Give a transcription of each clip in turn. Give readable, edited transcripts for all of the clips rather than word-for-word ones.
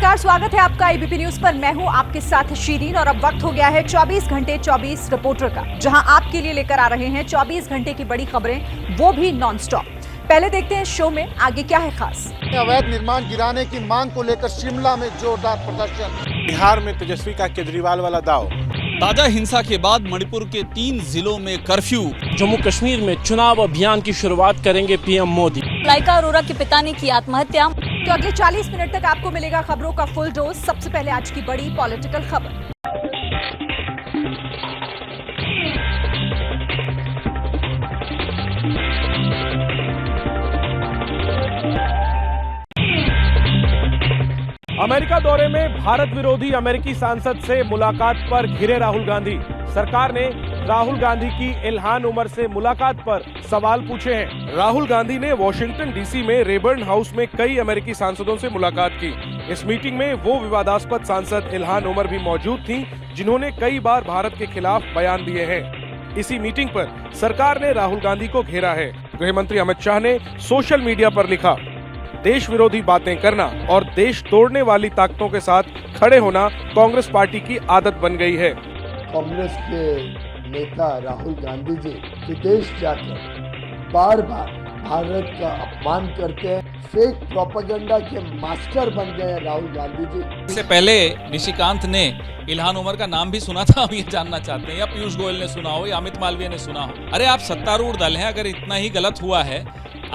नमस्कार, स्वागत है आपका एबीपी न्यूज पर। मैं हूं आपके साथ शीरीन और अब वक्त हो गया है 24 घंटे 24 रिपोर्टर का, जहां आपके लिए लेकर आ रहे हैं 24 घंटे की बड़ी खबरें, वो भी नॉन स्टॉप। पहले देखते हैं शो में आगे क्या है खास। अवैध निर्माण गिराने की मांग को लेकर शिमला में जोरदार प्रदर्शन। बिहार में तेजस्वी का केजरीवाल वाला दाव। ताजा हिंसा के बाद मणिपुर के 3 जिलों में कर्फ्यू। जम्मू कश्मीर में चुनाव अभियान की शुरुआत करेंगे पीएम मोदी। लाइका अरोरा के पिता ने की आत्महत्या। तो अगले 40 मिनट तक आपको मिलेगा खबरों का फुल डोज। सबसे पहले आज की बड़ी पॉलिटिकल खबर। अमेरिका दौरे में भारत विरोधी अमेरिकी सांसद से मुलाकात पर घिरे राहुल गांधी। सरकार ने राहुल गांधी की इल्हान उमर से मुलाकात पर सवाल पूछे हैं। राहुल गांधी ने वॉशिंगटन डीसी में रेबर्न हाउस में कई अमेरिकी सांसदों से मुलाकात की। इस मीटिंग में वो विवादास्पद सांसद इल्हान उमर भी मौजूद थीं, जिन्होंने कई बार भारत के खिलाफ बयान दिए हैं। इसी मीटिंग पर सरकार ने राहुल गांधी को घेरा है। गृह मंत्री अमित शाह ने सोशल मीडिया पर लिखा, देश विरोधी बातें करना और देश तोड़ने वाली ताकतों के साथ खड़े होना कांग्रेस पार्टी की आदत बन गई है। कांग्रेस के नेता राहुल गांधी जी विदेश जाकर बार बार भारत का अपमान करते हैं। फेक प्रोपेगेंडा के मास्टर बन गए हैं राहुल गांधी जी। इससे पहले निशिकांत ने इल्हान उमर का नाम भी सुना था, हम ये जानना चाहते हैं, या पीयूष गोयल ने सुना हो या अमित मालवीय ने सुना हो। अरे आप सत्तारूढ़ दल हैं, अगर इतना ही गलत हुआ है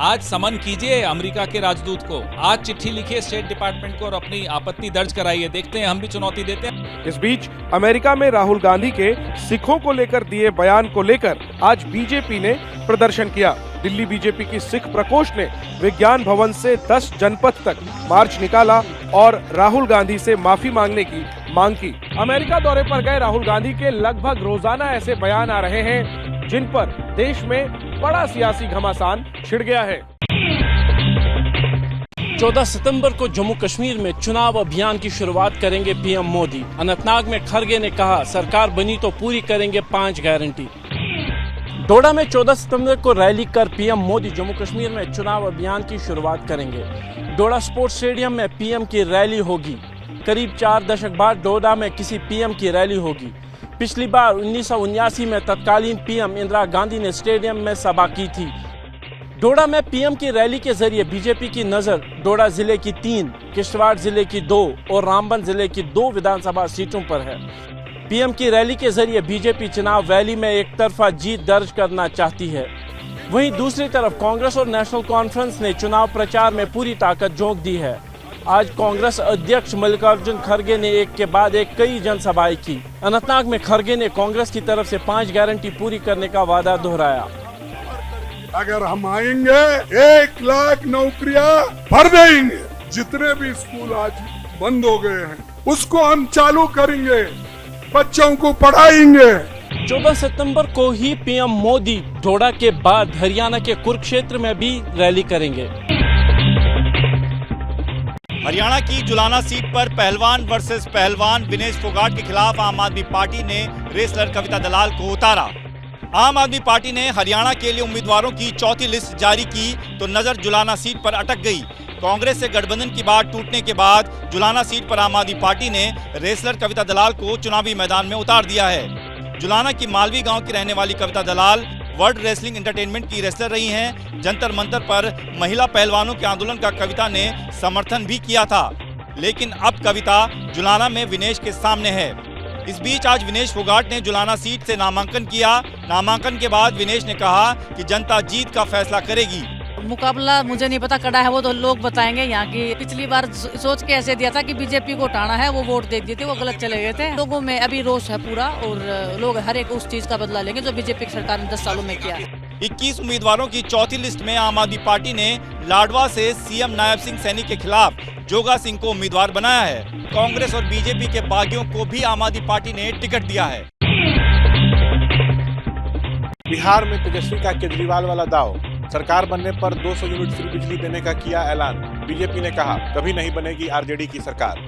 आज समन कीजिए अमेरिका के राजदूत को, आज चिट्ठी लिखिए स्टेट डिपार्टमेंट को और अपनी आपत्ति दर्ज कराइए। देखते हैं, हम भी चुनौती देते हैं। इस बीच अमेरिका में राहुल गांधी के सिखों को लेकर दिए बयान को लेकर आज बीजेपी ने प्रदर्शन किया। दिल्ली बीजेपी की सिख प्रकोष्ठ ने विज्ञान भवन से 10 जनपथ तक मार्च निकाला और राहुल गांधी से माफी मांगने की मांग की। अमेरिका दौरे पर गए राहुल गांधी के लगभग रोजाना ऐसे बयान आ रहे हैं जिन पर देश में बड़ा सियासी घमासान छिड़ गया है। 14 सितंबर को जम्मू कश्मीर में चुनाव अभियान की शुरुआत करेंगे पीएम मोदी। अनंतनाग में खरगे ने कहा, सरकार बनी तो पूरी करेंगे 5 गारंटी। डोडा में 14 सितंबर को रैली कर पीएम मोदी जम्मू कश्मीर में चुनाव अभियान की शुरुआत करेंगे। डोडा स्पोर्ट्स स्टेडियम में पीएम की रैली होगी। करीब 4 दशक बाद डोडा में किसी पीएम की रैली होगी। पिछली बार 1979 में तत्कालीन पीएम इंदिरा गांधी ने स्टेडियम में सभा की थी। डोडा में पीएम की रैली के जरिए बीजेपी की नजर डोडा जिले की 3, किश्तवाड़ जिले की 2 और रामबन जिले की 2 विधानसभा सीटों पर है। पीएम की रैली के जरिए बीजेपी चुनाव रैली में एक तरफा जीत दर्ज करना चाहती है। वहीं दूसरी तरफ कांग्रेस और नेशनल कॉन्फ्रेंस ने चुनाव प्रचार में पूरी ताकत झोंक दी है। आज कांग्रेस अध्यक्ष मल्लिकार्जुन खड़गे ने एक के बाद एक कई जनसभाएं की। अनंतनाग में खड़गे ने कांग्रेस की तरफ से 5 गारंटी पूरी करने का वादा दोहराया। अगर हम आएंगे 1 लाख नौकरियां भर देंगे। जितने भी स्कूल आज बंद हो गए हैं उसको हम चालू करेंगे, बच्चों को पढ़ाएंगे। 14 सितंबर को ही पीएम मोदी डोडा के बाद हरियाणा के कुरुक्षेत्र में भी रैली करेंगे। हरियाणा की जुलाना सीट पर पहलवान वर्सेस पहलवान विनेश फोगाट के खिलाफ आम आदमी पार्टी ने रेसलर कविता दलाल को उतारा। आम आदमी पार्टी ने हरियाणा के लिए उम्मीदवारों की चौथी लिस्ट जारी की तो नजर जुलाना सीट पर अटक गई। कांग्रेस से गठबंधन की बात टूटने के बाद जुलाना सीट पर आम आदमी पार्टी ने रेसलर कविता दलाल को चुनावी मैदान में उतार दिया है। जुलाना की मालवी गांव की रहने वाली कविता दलाल वर्ल्ड रेसलिंग एंटरटेनमेंट की रेसलर रही हैं। जंतर मंतर पर महिला पहलवानों के आंदोलन का कविता ने समर्थन भी किया था, लेकिन अब कविता जुलाना में विनेश के सामने है। इस बीच आज विनेश फोगाट ने जुलाना सीट से नामांकन किया। नामांकन के बाद विनेश ने कहा कि जनता जीत का फैसला करेगी। मुकाबला मुझे नहीं पता कड़ा है, वो तो लोग बताएंगे। यहाँ की पिछली बार सोच के ऐसे दिया था कि बीजेपी को उठाना है, वो वोट दे दिए थे, वो गलत चले गए थे। लोगों में अभी रोष है पूरा और लोग हर एक उस चीज का बदला लेंगे जो बीजेपी की सरकार ने 10 सालों में किया है। 21 उम्मीदवारों की चौथी लिस्ट में आम आदमी पार्टी ने लाडवा से सीएम नायब सिंह सैनी के खिलाफ जोगा सिंह को उम्मीदवार बनाया है। कांग्रेस और बीजेपी के बागियों को भी आम आदमी पार्टी ने टिकट दिया है। बिहार में तेजस्वी का केजरीवाल वाला दाव। सरकार बनने पर 200 यूनिट फ्री बिजली देने का किया ऐलान। बीजेपी ने कहा, कभी नहीं बनेगी आरजेडी की सरकार।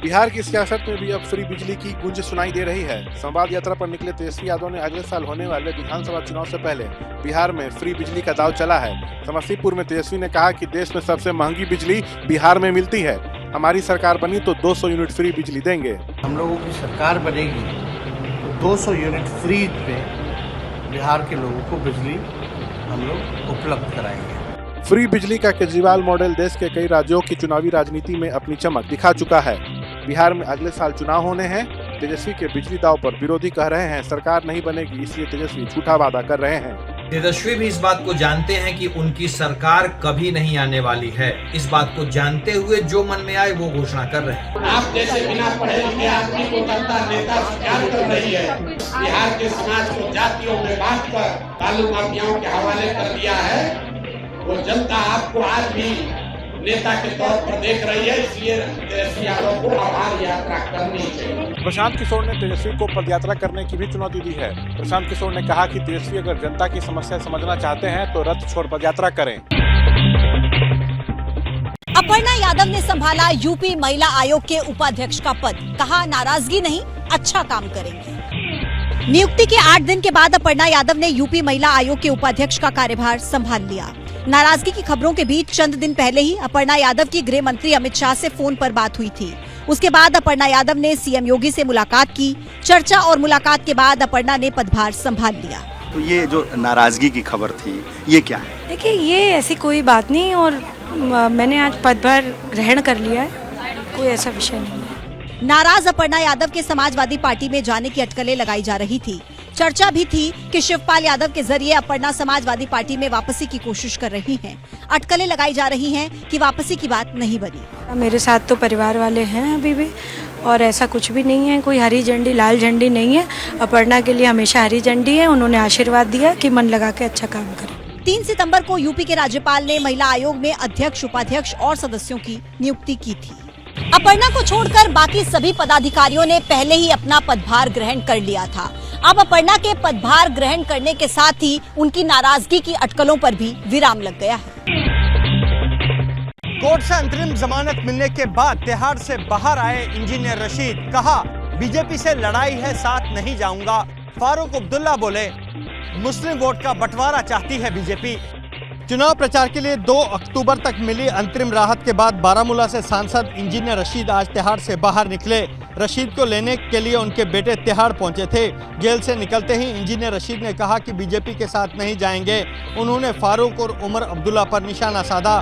बिहार की सियासत में भी अब फ्री बिजली की गूंज सुनाई दे रही है। संवाद यात्रा पर निकले तेजस्वी यादव ने अगले साल होने वाले विधानसभा चुनाव से पहले बिहार में फ्री बिजली का दाव चला है। समस्तीपुर में तेजस्वी ने कहा कि देश में सबसे महंगी बिजली बिहार में मिलती है। हमारी सरकार बनी तो 200 यूनिट फ्री बिजली देंगे। हम लोगों की सरकार बनेगी तो 200 यूनिट फ्री पे बिहार के लोगों को बिजली हम लोग उपलब्ध कराएंगे। फ्री बिजली का केजरीवाल मॉडल देश के कई राज्यों की चुनावी राजनीति में अपनी चमक दिखा चुका है। बिहार में अगले साल चुनाव होने हैं। तेजस्वी के बिजली दाव पर विरोधी कह रहे हैं सरकार नहीं बनेगी, इसलिए तेजस्वी झूठा वादा कर रहे हैं। तेजस्वी भी इस बात को जानते हैं कि उनकी सरकार कभी नहीं आने वाली है। इस बात को जानते हुए जो मन में आए वो घोषणा कर रहे हैं। आप जैसे बिना पढ़े लिखे आदमी को जनता नेता स्वीकार कर रही है। बिहार के समाज को जातियों में बांट कर बालू माफियाओं के हवाले कर दिया है। वो जनता आपको आज भी नेता के तौर पर देख रही है, इसलिए तेजस्वी यादव को आभार यात्रा करनी चाहिए। प्रशांत किशोर ने तेजस्वी को पदयात्रा करने की भी चुनौती दी है। प्रशांत किशोर ने कहा कि तेजस्वी अगर जनता की समस्या समझना चाहते हैं तो रथ छोड़ पदयात्रा करें। अपर्णा यादव ने संभाला यूपी महिला आयोग के उपाध्यक्ष का पद, कहा नाराजगी नहीं, अच्छा काम करेंगे। नियुक्ति के 8 दिन के बाद अपर्णा यादव ने यूपी महिला आयोग के उपाध्यक्ष का कार्यभार संभाल लिया। नाराजगी की खबरों के बीच चंद दिन पहले ही अपर्णा यादव की गृह मंत्री अमित शाह से फोन पर बात हुई थी। उसके बाद अपर्णा यादव ने सीएम योगी से मुलाकात की। चर्चा और मुलाकात के बाद अपर्णा ने पदभार संभाल लिया। तो ये जो नाराजगी की खबर थी, ये क्या है? देखिए, ये ऐसी कोई बात नहीं और मैंने आज पदभार ग्रहण कर लिया है, कोई ऐसा विषय नहीं है। नाराज अपर्णा यादव के समाजवादी पार्टी में जाने की अटकलें लगाई जा रही थी। चर्चा भी थी कि शिवपाल यादव के जरिए अपर्णा समाजवादी पार्टी में वापसी की कोशिश कर रही हैं। अटकलें लगाई जा रही हैं कि वापसी की बात नहीं बनी। मेरे साथ तो परिवार वाले हैं अभी भी और ऐसा कुछ भी नहीं है, कोई हरी झंडी लाल झंडी नहीं है। अपर्णा के लिए हमेशा हरी झंडी है। उन्होंने आशीर्वाद दिया कि मन लगा के अच्छा काम करें। 3 सितंबर को यूपी के राज्यपाल ने महिला आयोग में अध्यक्ष, उपाध्यक्ष और सदस्यों की नियुक्ति की थी। अपर्णा को छोड़कर बाकी सभी पदाधिकारियों ने पहले ही अपना पदभार ग्रहण कर लिया था। अब अपर्णा के पदभार ग्रहण करने के साथ ही उनकी नाराजगी की अटकलों पर भी विराम लग गया है। कोर्ट से अंतरिम जमानत मिलने के बाद तिहाड़ से बाहर आए इंजीनियर रशीद, कहा बीजेपी से लड़ाई है, साथ नहीं जाऊंगा। फारूक अब्दुल्ला बोले मुस्लिम वोट का बंटवारा चाहती है बीजेपी। चुनाव प्रचार के लिए 2 अक्टूबर तक मिली अंतरिम राहत के बाद बारामूला से सांसद इंजीनियर रशीद आज तिहाड़ से बाहर निकले। रशीद को लेने के लिए उनके बेटे तिहाड़ पहुंचे थे। जेल से निकलते ही इंजीनियर रशीद ने कहा कि बीजेपी के साथ नहीं जाएंगे। उन्होंने फारूक और उमर अब्दुल्ला पर निशाना साधा।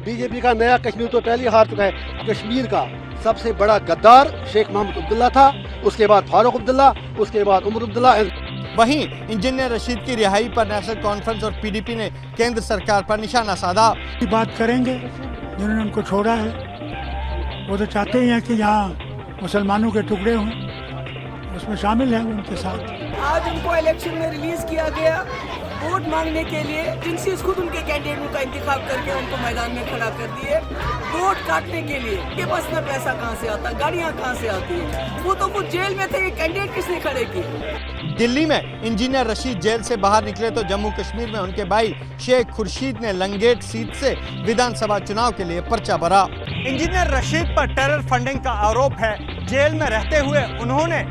बीजेपी का नया कश्मीर तो पहले हार चुका है। कश्मीर का सबसे बड़ा गद्दार शेख मोहम्मद अब्दुल्ला था, उसके बाद फारूक अब्दुल्ला, उसके बाद उमर अब्दुल्ला। वहीं इंजीनियर रशीद की रिहाई पर नेशनल कॉन्फ्रेंस और पीडीपी ने केंद्र सरकार पर निशाना साधा। बात करेंगे जिन्होंने उनको छोड़ा है, वो तो चाहते ही हैं कि यहाँ मुसलमानों के टुकड़े हों, उसमें शामिल हैं उनके साथ। आज उनको इलेक्शन में रिलीज किया गया वोट मांगने के लिए, जिनसे खुद उनके कैंडिडेट का इंतखाब करके उनको मैदान में खड़ा कर दिए वोट काटने के लिए। के पास में पैसा कहाँ से आता, गाड़ियाँ कहाँ से आती है? वो तो कुछ जेल में थे, ये कैंडिडेट किसने खड़े किए? दिल्ली में इंजीनियर रशीद जेल से बाहर निकले तो जम्मू कश्मीर में उनके भाई शेख खुर्शीद ने लंगेट सीट से विधानसभा चुनाव के लिए पर्चा भरा। इंजीनियर रशीद पर टेरर फंडिंग का आरोप है। जेल में रहते हुए उन्होंने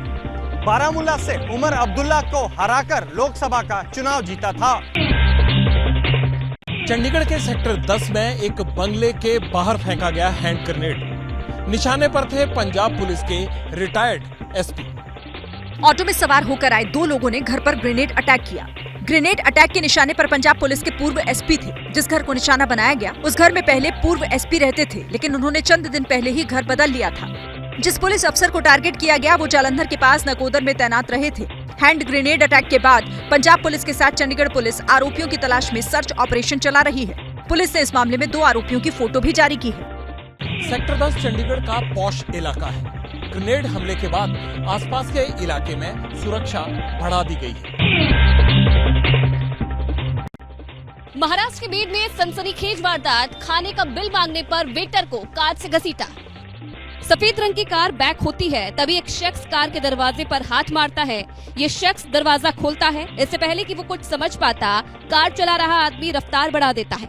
बारामूला से उमर अब्दुल्ला को हराकर लोकसभा का चुनाव जीता था। चंडीगढ़ के सेक्टर 10 में एक बंगले के बाहर फेंका गया हैंड ग्रेनेड। निशाने पर थे पंजाब पुलिस के रिटायर्ड एसपी। ऑटो में सवार होकर आए 2 लोगों ने घर पर ग्रेनेड अटैक किया। ग्रेनेड अटैक के निशाने पर पंजाब पुलिस के पूर्व एसपी थे। जिस घर को निशाना बनाया गया उस घर में पहले पूर्व एसपी रहते थे, लेकिन उन्होंने चंद दिन पहले ही घर बदल लिया था। जिस पुलिस अफसर को टारगेट किया गया वो जालंधर के पास नकोदर में तैनात रहे थे। हैंड ग्रेनेड अटैक के बाद पंजाब पुलिस के साथ चंडीगढ़ पुलिस आरोपियों की तलाश में सर्च ऑपरेशन चला रही है। पुलिस ने इस मामले में 2 आरोपियों की फोटो भी जारी की है। सेक्टर 10 चंडीगढ़ का पॉश इलाका है। ग्रेनेड हमले के बाद आसपास के इलाके में सुरक्षा बढ़ा दी गई है। महाराष्ट्र के बीड में सनसनीखेज वारदात, खाने का बिल मांगने पर वेटर को कार से घसीटा। सफेद रंग की कार बैक होती है, तभी एक शख्स कार के दरवाजे पर हाथ मारता है। ये शख्स दरवाजा खोलता है। इससे पहले कि वो कुछ समझ पाता, कार चला रहा आदमी रफ्तार बढ़ा देता है।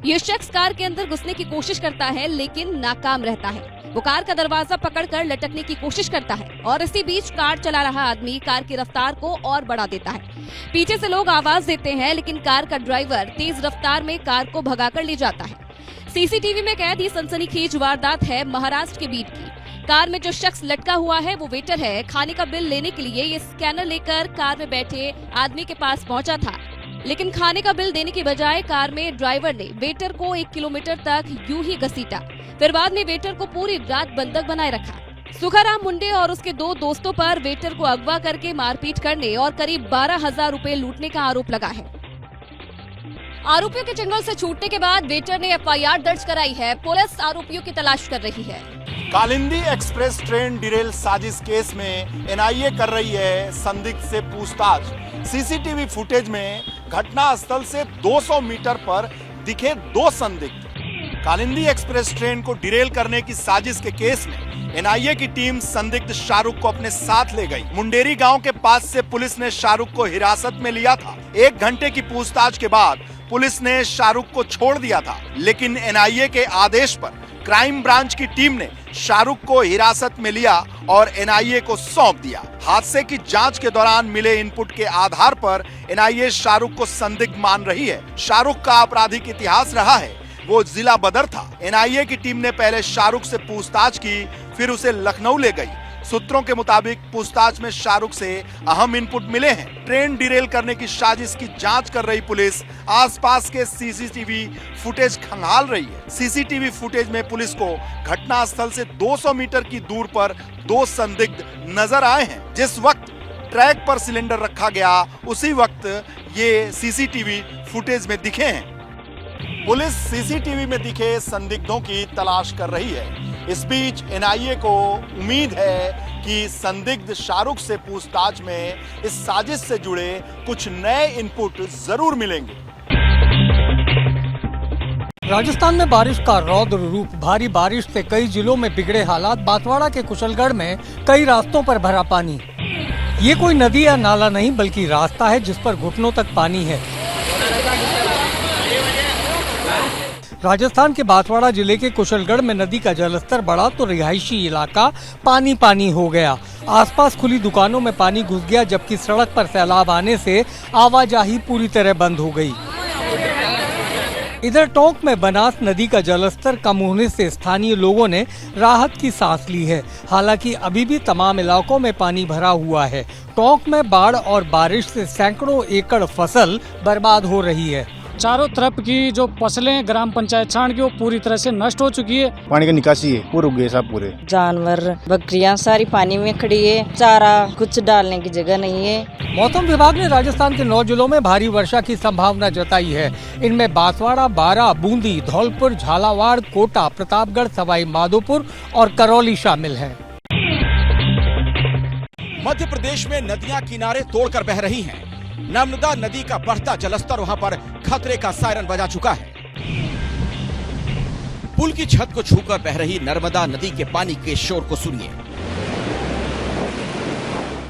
ये शख्स कार के अंदर घुसने की कोशिश करता है लेकिन नाकाम रहता है। वो कार का दरवाजा पकड़कर लटकने की कोशिश करता है और इसी बीच कार चला रहा आदमी कार की रफ्तार को और बढ़ा देता है। पीछे से लोग आवाज देते हैं लेकिन कार का ड्राइवर तेज रफ्तार में कार को भगाकर ले जाता है। सीसीटीवी में कैद ये सनसनीखेज वारदात है महाराष्ट्र के बीट की। कार में जो शख्स लटका हुआ है वो वेटर है। खाने का बिल लेने के लिए ये स्कैनर लेकर कार में बैठे आदमी के पास पहुंचा था, लेकिन खाने का बिल देने की बजाय कार में ड्राइवर ने वेटर को 1 किलोमीटर तक यूं ही घसीटा। फिर बाद में वेटर को पूरी रात बंधक बनाए रखा। सुखाराम मुंडे और उसके 2 दोस्तों पर वेटर को अगवा करके मारपीट करने और करीब 12,000 रुपए लूटने का आरोप लगा है। आरोपियों के चंगुल से छूटने के बाद वेटर ने एफआईआर दर्ज कराई है। पुलिस आरोपियों की तलाश कर रही है। कालिंदी एक्सप्रेस ट्रेन डिरेल साजिश केस में एनआईए कर रही है संदिग्ध से पूछताछ। सीसीटीवी फुटेज में घटना स्थल से 200 मीटर पर दिखे 2 संदिग्ध। कालिंदी एक्सप्रेस ट्रेन को डिरेल करने की साजिश के केस में एनआईए की टीम संदिग्ध शाहरुख को अपने साथ ले गई। मुंडेरी गांव के पास से पुलिस ने शाहरुख को हिरासत में लिया था। 1 घंटे की पूछताछ के बाद पुलिस ने शाहरुख को छोड़ दिया था, लेकिन एनआईए के आदेश पर क्राइम ब्रांच की टीम ने शाहरुख को हिरासत में लिया और एनआईए को सौंप दिया। हादसे की जांच के दौरान मिले इनपुट के आधार पर एनआईए शाहरुख को संदिग्ध मान रही है। शाहरुख का आपराधिक इतिहास रहा है, वो जिला बदर था। एनआईए की टीम ने पहले शाहरुख से पूछताछ की, फिर उसे लखनऊ ले गई। सूत्रों के मुताबिक पूछताछ में शाहरुख से अहम इनपुट मिले हैं। ट्रेन डिरेल करने की साजिश की जांच कर रही पुलिस आसपास के सीसीटीवी फुटेज खंगाल रही है। सीसीटीवी फुटेज में पुलिस को घटना स्थल से 200 मीटर की दूर पर 2 संदिग्ध नजर आए हैं। जिस वक्त ट्रैक पर सिलेंडर रखा गया उसी वक्त ये सीसीटीवी फुटेज में दिखे हैं। पुलिस सीसीटीवी में दिखे संदिग्धों की तलाश कर रही है। इस बीच एनआईए को उम्मीद है कि संदिग्ध शाहरुख से पूछताछ में इस साजिश से जुड़े कुछ नए इनपुट जरूर मिलेंगे। राजस्थान में बारिश का रौद्र रूप। भारी बारिश से कई जिलों में बिगड़े हालात। बांसवाड़ा के कुशलगढ़ में कई रास्तों पर भरा पानी। ये कोई नदी या नाला नहीं बल्कि रास्ता है जिस पर घुटनों तक पानी है। राजस्थान के बांसवाड़ा जिले के कुशलगढ़ में नदी का जलस्तर बढ़ा तो रिहायशी इलाका पानी पानी हो गया। आसपास खुली दुकानों में पानी घुस गया, जबकि सड़क पर सैलाब आने से आवाजाही पूरी तरह बंद हो गई। इधर टोंक में बनास नदी का जलस्तर कम होने से स्थानीय लोगों ने राहत की सांस ली है। हालांकि अभी भी तमाम इलाकों में पानी भरा हुआ है। टोंक में बाढ़ और बारिश से सैकड़ों एकड़ फसल बर्बाद हो रही है। चारों तरफ की जो फसलें ग्राम पंचायत छाण की वो पूरी तरह से नष्ट हो चुकी है। पानी की निकासी है, वो रुक गए सब पूरे। जानवर बकरियां सारी पानी में खड़ी है, चारा कुछ डालने की जगह नहीं है। मौसम विभाग ने राजस्थान के 9 जिलों में भारी वर्षा की संभावना जताई है। इनमें बांसवाड़ा, बारां, बूंदी, धौलपुर, झालावाड़, कोटा, प्रतापगढ़, सवाई माधोपुर और करौली शामिल हैं। मध्य प्रदेश में नदियां किनारे तोड़कर बह रही हैं। नर्मदा नदी का बढ़ता जलस्तर वहां पर खतरे का सायरन बजा चुका है। पुल की छत को छूकर बह रही नर्मदा नदी के पानी के शोर को सुनिए।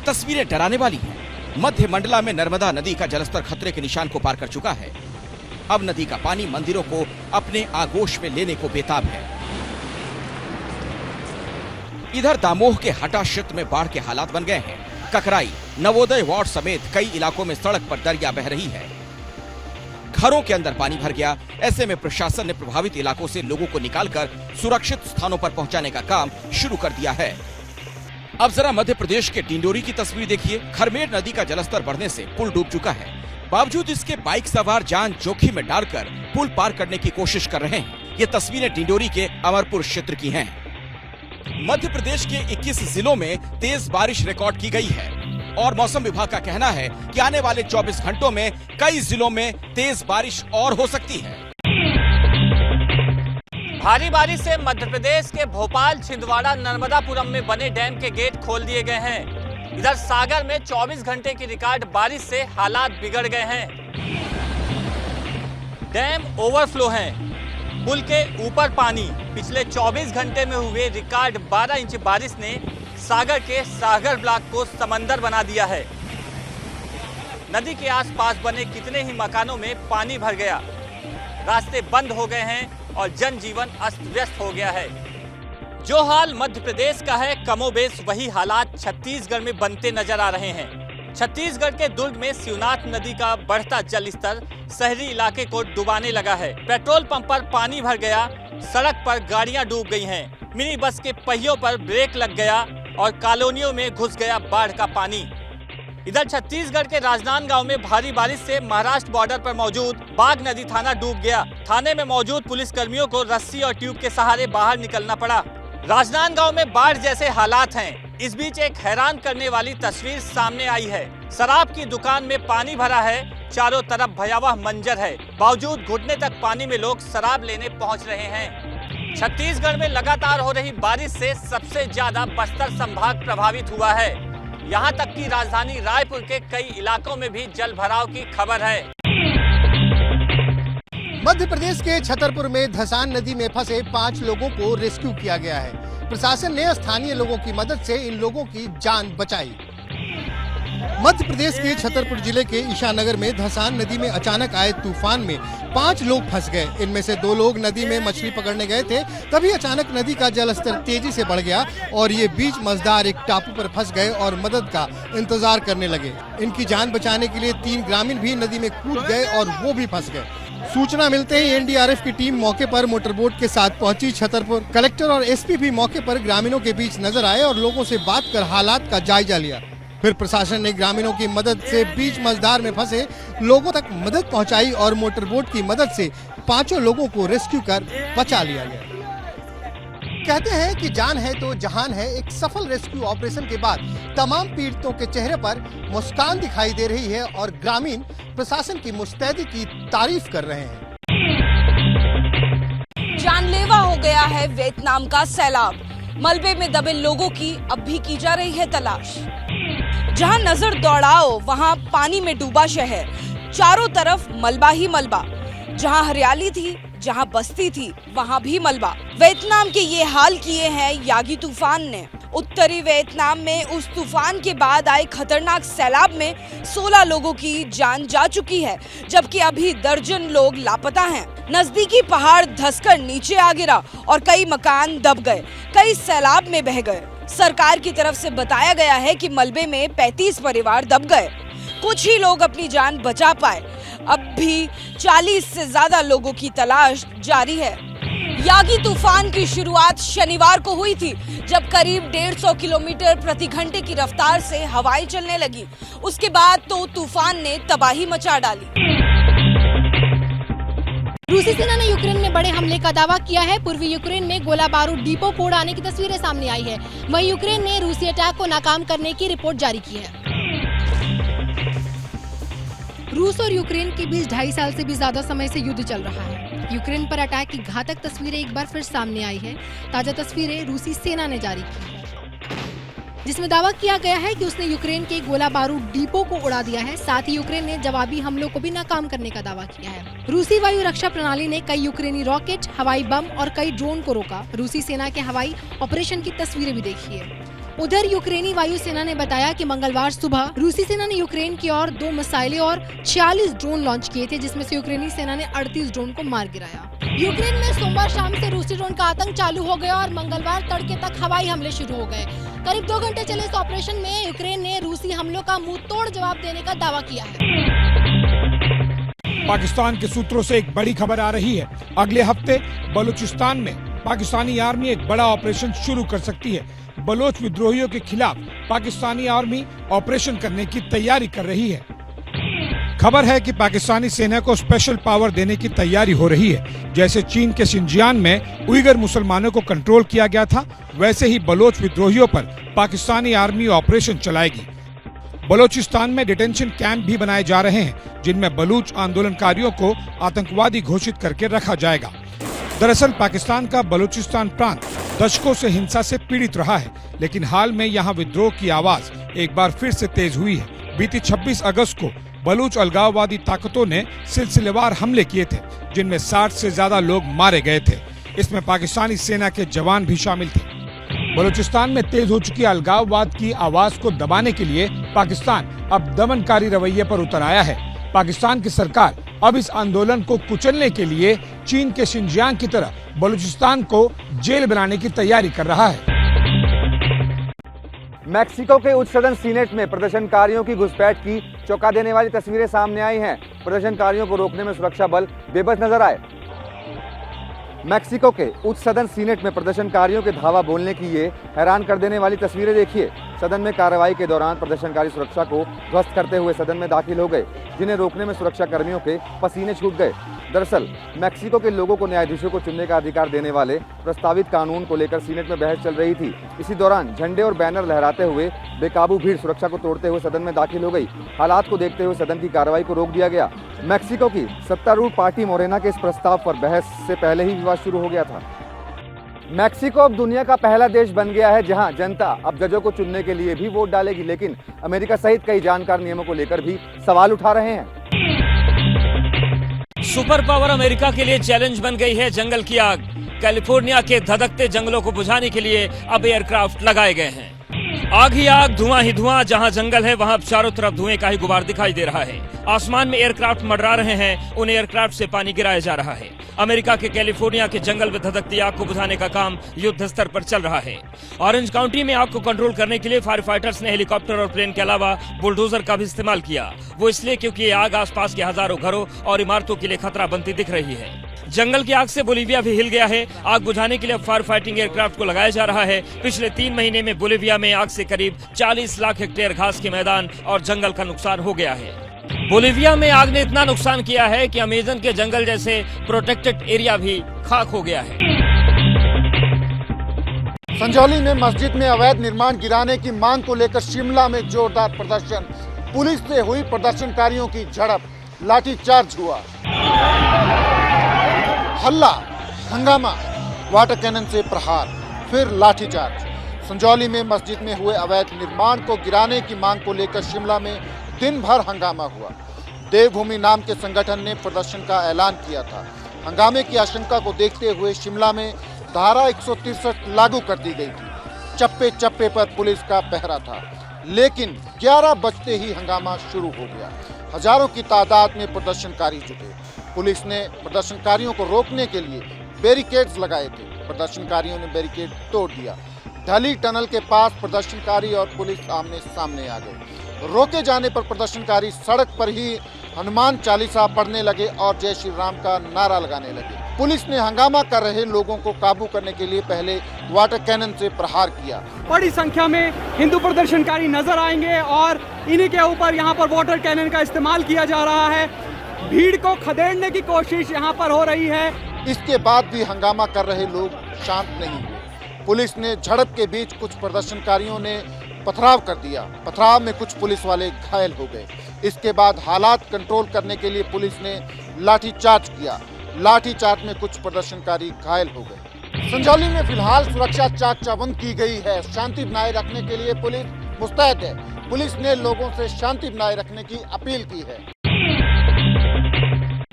तस्वीरें डराने वाली हैं। मध्य मंडला में नर्मदा नदी का जलस्तर खतरे के निशान को पार कर चुका है। अब नदी का पानी मंदिरों को अपने आगोश में लेने को बेताब है। इधर दामोह के हटा क्षेत्र में बाढ़ के हालात बन गए हैं। ककराई, नवोदय वार्ड समेत कई इलाकों में सड़क पर दरिया बह रही है। घरों के अंदर पानी भर गया। ऐसे में प्रशासन ने प्रभावित इलाकों से लोगों को निकालकर सुरक्षित स्थानों पर पहुंचाने का काम शुरू कर दिया है। अब जरा मध्य प्रदेश के डिंडोरी की तस्वीर देखिए। खरमेर नदी का जलस्तर बढ़ने से पुल डूब चुका है। बावजूद इसके बाइक सवार जान जोखिम में डालकर पुल पार करने की कोशिश कर रहे हैं। ये तस्वीरें डिंडोरी के अमरपुर क्षेत्र की हैं। मध्य प्रदेश के 21 जिलों में तेज बारिश रिकॉर्ड की गई है और मौसम विभाग का कहना है कि आने वाले 24 घंटों में कई जिलों में तेज बारिश और हो सकती है। भारी बारिश से मध्य प्रदेश के भोपाल, छिंदवाड़ा, नर्मदापुरम में बने डैम के गेट खोल दिए गए हैं। इधर सागर में 24 घंटे की रिकॉर्ड बारिश से हालात बिगड़ गए हैं। डैम ओवरफ्लो हैं। पुल के ऊपर पानी। पिछले 24 घंटे में हुए रिकॉर्ड 12 इंच बारिश ने सागर के सागर ब्लॉक को समंदर बना दिया है। नदी के आसपास बने कितने ही मकानों में पानी भर गया। रास्ते बंद हो गए हैं और जनजीवन अस्त व्यस्त हो गया है। जो हाल मध्य प्रदेश का है, कमोबेश वही हालात छत्तीसगढ़ में बनते नजर आ रहे हैं। छत्तीसगढ़ के दुर्ग में शिवनाथ नदी का बढ़ता जल स्तर शहरी इलाके को डुबाने लगा है। पेट्रोल पंप पर पानी भर गया, सड़क पर गाड़ियां डूब गई हैं। मिनी बस के पहियों पर ब्रेक लग गया और कॉलोनियों में घुस गया बाढ़ का पानी। इधर छत्तीसगढ़ के राजनांदगांव में भारी बारिश से महाराष्ट्र बॉर्डर पर मौजूद बाघ नदी थाना डूब गया। थाने में मौजूद पुलिस कर्मियों को रस्सी और ट्यूब के सहारे बाहर निकलना पड़ा। राजनांदगांव में बाढ़ जैसे हालात हैं। इस बीच एक हैरान करने वाली तस्वीर सामने आई है। शराब की दुकान में पानी भरा है, चारों तरफ भयावह मंजर है। बावजूद घुटने तक पानी में लोग शराब लेने पहुंच रहे हैं। छत्तीसगढ़ में लगातार हो रही बारिश से सबसे ज्यादा बस्तर संभाग प्रभावित हुआ है। यहाँ तक कि राजधानी रायपुर के कई इलाकों में भी जल भराव की खबर है। मध्य प्रदेश के छतरपुर में धसान नदी में फंसे 5 लोगों को रेस्क्यू किया गया है। प्रशासन ने स्थानीय लोगों की मदद से इन लोगों की जान बचाई। मध्य प्रदेश के छतरपुर जिले के ईशानगर में धसान नदी में अचानक आए तूफान में 5 लोग फंस गए। इनमें से 2 लोग नदी में मछली पकड़ने गए थे, तभी अचानक नदी का जलस्तर तेजी से बढ़ गया और ये बीच मझधार एक टापू पर फंस गए और मदद का इंतजार करने लगे। इनकी जान बचाने के लिए 3 ग्रामीण भी नदी में कूद गए और वो भी फंस गए। सूचना मिलते ही एनडीआरएफ की टीम मौके पर मोटरबोट के साथ पहुंची। छतरपुर कलेक्टर और एसपी भी मौके पर ग्रामीणों के बीच नजर आए और लोगों से बात कर हालात का जायजा लिया। फिर प्रशासन ने ग्रामीणों की मदद से बीच मझधार में फंसे लोगों तक मदद पहुंचाई और मोटरबोट की मदद से 5 लोगों को रेस्क्यू कर बचा लिया गया। कहते हैं कि जान है तो जहान है। एक सफल रेस्क्यू ऑपरेशन के बाद तमाम पीड़ितों के चेहरे पर मुस्कान दिखाई दे रही है और ग्रामीण प्रशासन की मुस्तैदी की तारीफ कर रहे हैं। जानलेवा हो गया है वियतनाम का सैलाब। मलबे में दबे लोगों की अब भी की जा रही है तलाश। जहां नजर दौड़ाओ वहां पानी में डूबा शहर, चारों तरफ मलबा ही मलबा। जहां हरियाली थी, जहां बस्ती थी, वहां भी मलबा। वियतनाम के ये हाल किए हैं यागी तूफान ने। उत्तरी वियतनाम में उस तूफान के बाद आए खतरनाक सैलाब में 16 लोगों की जान जा चुकी है, जबकि अभी दर्जन लोग लापता हैं। नजदीकी पहाड़ धंसकर नीचे आ गिरा और कई मकान दब गए, कई सैलाब में बह गए। सरकार की तरफ से बताया गया है कि मलबे में 35 परिवार दब गए, कुछ ही लोग अपनी जान बचा पाए। अब भी 40 से ज्यादा लोगों की तलाश जारी है। यागी तूफान की शुरुआत शनिवार को हुई थी, जब करीब 150 किलोमीटर प्रति घंटे की रफ्तार से हवाएं चलने लगी। उसके बाद तो तूफान ने तबाही मचा डाली। रूसी सेना ने यूक्रेन में बड़े हमले का दावा किया है। पूर्वी यूक्रेन में गोला बारूद डिपो को उड़ाने की तस्वीरें सामने आई है। वहीं यूक्रेन ने रूसी अटैक को नाकाम करने की रिपोर्ट जारी की है। रूस और यूक्रेन के बीच 2.5 साल से भी ज्यादा समय से युद्ध चल रहा है। यूक्रेन पर अटैक की घातक तस्वीरें एक बार फिर सामने आई है। ताजा तस्वीरें रूसी सेना ने जारी की है, जिसमें दावा किया गया है कि उसने यूक्रेन के गोला बारूद डिपो को उड़ा दिया है। साथ ही यूक्रेन ने जवाबी हमलों को भी नाकाम करने का दावा किया है। रूसी वायु रक्षा प्रणाली ने कई यूक्रेनी रॉकेट, हवाई बम और कई ड्रोन को रोका। रूसी सेना के हवाई ऑपरेशन की तस्वीरें भी देखी है। उधर यूक्रेनी वायु सेना ने बताया कि मंगलवार सुबह रूसी सेना ने यूक्रेन की ओर 2 मिसाइलें और 46 ड्रोन लॉन्च किए थे, जिसमें से यूक्रेनी सेना ने 38 ड्रोन को मार गिराया। यूक्रेन में सोमवार शाम से रूसी ड्रोन का आतंक चालू हो गया और मंगलवार तड़के तक हवाई हमले शुरू हो गए। करीब 2 घंटे चले इस ऑपरेशन में यूक्रेन ने रूसी हमलों का मुंह तोड़ जवाब देने का दावा किया है। पाकिस्तान के सूत्रों से एक बड़ी खबर आ रही है। अगले हफ्ते बलूचिस्तान में पाकिस्तानी आर्मी एक बड़ा ऑपरेशन शुरू कर सकती है। बलोच विद्रोहियों के खिलाफ पाकिस्तानी आर्मी ऑपरेशन करने की तैयारी कर रही है। खबर है कि पाकिस्तानी सेना को स्पेशल पावर देने की तैयारी हो रही है। जैसे चीन के शिनजियांग में उइगर मुसलमानों को कंट्रोल किया गया था, वैसे ही बलोच विद्रोहियों पर पाकिस्तानी आर्मी ऑपरेशन चलाएगी। बलोचिस्तान में डिटेंशन कैंप भी बनाए जा रहे हैं, जिनमें बलूच आंदोलनकारियों को आतंकवादी घोषित करके रखा जाएगा। दरअसल पाकिस्तान का बलूचिस्तान प्रांत दशकों से हिंसा से पीड़ित रहा है, लेकिन हाल में यहाँ विद्रोह की आवाज एक बार फिर से तेज हुई है। बीती 26 अगस्त को बलूच अलगाववादी ताकतों ने सिलसिलेवार हमले किए थे, जिनमें 60 से ज्यादा लोग मारे गए थे। इसमें पाकिस्तानी सेना के जवान भी शामिल थे। बलूचिस्तान में तेज हो चुकी अलगाववाद की आवाज को दबाने के लिए पाकिस्तान अब दमनकारी रवैये पर उतर आया है। पाकिस्तान की सरकार अब इस आंदोलन को कुचलने के लिए चीन के शिनजियांग की तरह बलूचिस्तान को जेल बनाने की तैयारी कर रहा है। मैक्सिको के उच्च सदन सीनेट में प्रदर्शनकारियों की घुसपैठ की चौंका देने वाली तस्वीरें सामने आई हैं। प्रदर्शनकारियों को रोकने में सुरक्षा बल बेबस नजर आए। मैक्सिको के उच्च सदन सीनेट में प्रदर्शनकारियों के धावा बोलने की ये हैरान कर देने वाली तस्वीरें देखिए। सदन में कार्रवाई के दौरान प्रदर्शनकारी सुरक्षा को ध्वस्त करते हुए सदन में दाखिल हो गए, जिन्हें रोकने में सुरक्षा कर्मियों के पसीने छूट गए। दरअसल मैक्सिको के लोगों को न्यायाधीशों को चुनने का अधिकार देने वाले प्रस्तावित कानून को लेकर सीनेट में बहस चल रही थी। इसी दौरान झंडे और बैनर लहराते हुए बेकाबू भीड़ सुरक्षा को तोड़ते हुए सदन में दाखिल हो गई। हालात को देखते हुए सदन की कार्रवाई को रोक दिया गया। मैक्सिको की सत्तारूढ़ पार्टी मोरेना के इस प्रस्ताव पर बहस से पहले ही विवाद शुरू हो गया था। मैक्सिको अब दुनिया का पहला देश बन गया है जहां जनता अब जजों को चुनने के लिए भी वोट डालेगी, लेकिन अमेरिका सहित कई जानकार नियमों को लेकर भी सवाल उठा रहे हैं। सुपर पावर अमेरिका के लिए चैलेंज बन गई है जंगल की आग। कैलिफोर्निया के धधकते जंगलों को बुझाने के लिए अब एयरक्राफ्ट लगाए गए हैं। आग ही आग, धुआं ही धुआं। जहां जंगल है वहां चारों तरफ धुएं का ही गुबार दिखाई दे रहा है। आसमान में एयरक्राफ्ट मंडरा रहे हैं, उन एयरक्राफ्ट से पानी गिराया जा रहा है। अमेरिका के कैलिफोर्निया के जंगल में धधकती आग को बुझाने का काम युद्ध स्तर पर चल रहा है। ऑरेंज काउंटी में आग को कंट्रोल करने के लिए फायर फाइटर्स ने हेलीकॉप्टर और प्लेन के अलावा बुलडोजर का भी इस्तेमाल किया। वो इसलिए क्योंकि ये आग आसपास के हजारों घरों और इमारतों के लिए खतरा बनती दिख रही है। जंगल की आग से बोलीविया भी हिल गया है। आग बुझाने के लिए फायर फाइटिंग एयरक्राफ्ट को लगाया जा रहा है। पिछले 3 महीने में बोलीविया में आग से करीब 40 लाख हेक्टेयर घास के मैदान और जंगल का नुकसान हो गया है। बोलीविया में आग ने इतना नुकसान किया है कि अमेजन के जंगल जैसे प्रोटेक्टेड एरिया भी खाक हो गया है। संजौली में मस्जिद में अवैध निर्माण गिराने की मांग को लेकर शिमला में जोरदार प्रदर्शन। पुलिस से हुई प्रदर्शनकारियों की झड़प, लाठीचार्ज हुआ, हल्ला, हंगामा, वाटर कैनन से प्रहार, फिर लाठीचार्ज। संजौली में मस्जिद में हुए अवैध निर्माण को गिराने की मांग को लेकर शिमला में दिन भर हंगामा हुआ। देवभूमि नाम के संगठन ने प्रदर्शन का ऐलान किया था। हंगामे की आशंका को देखते हुए शिमला में धारा 163 लागू कर दी गई थी। चप्पे चप्पे पर पुलिस का पहरा था, लेकिन 11 बजते ही हंगामा शुरू हो गया। हजारों की तादाद में प्रदर्शनकारी जुटे। पुलिस ने प्रदर्शनकारियों को रोकने के लिए बैरिकेड्स लगाए थे। प्रदर्शनकारियों ने बैरिकेड तोड़ दिया। ढली टनल के पास प्रदर्शनकारी और पुलिस आमने सामने आ गए। रोके जाने पर प्रदर्शनकारी सड़क पर ही हनुमान चालीसा पढ़ने लगे और जय श्री राम का नारा लगाने लगे। पुलिस ने हंगामा कर रहे लोगों को काबू करने के लिए पहले वाटर कैनन से प्रहार किया। बड़ी संख्या में हिंदू प्रदर्शनकारी नजर आएंगे और इन्हीं के ऊपर यहाँ पर वाटर कैनन का इस्तेमाल किया जा रहा है। भीड़ को खदेड़ने की कोशिश यहाँ पर हो रही है। इसके बाद भी हंगामा कर रहे लोग शांत नहीं हुए। पुलिस ने झड़प के बीच कुछ प्रदर्शनकारियों ने पथराव कर दिया। पथराव में कुछ पुलिस वाले घायल हो गए। इसके बाद हालात कंट्रोल करने के लिए पुलिस ने लाठीचार्ज किया। लाठीचार्ज में कुछ प्रदर्शनकारी घायल हो गए। संजौली में फिलहाल सुरक्षा चाक चौबंद की गई है। शांति बनाए रखने के लिए पुलिस मुस्तैद है। पुलिस ने लोगों से शांति बनाए रखने की अपील की है।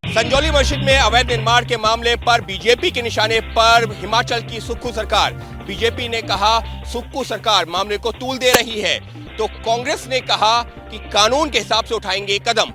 संजौली मस्जिद में अवैध निर्माण के मामले पर बीजेपी के निशाने पर हिमाचल की सुक्खू सरकार। बीजेपी ने कहा सुक्खू सरकार मामले को तूल दे रही है, तो कांग्रेस ने कहा कि कानून के हिसाब से उठाएंगे कदम।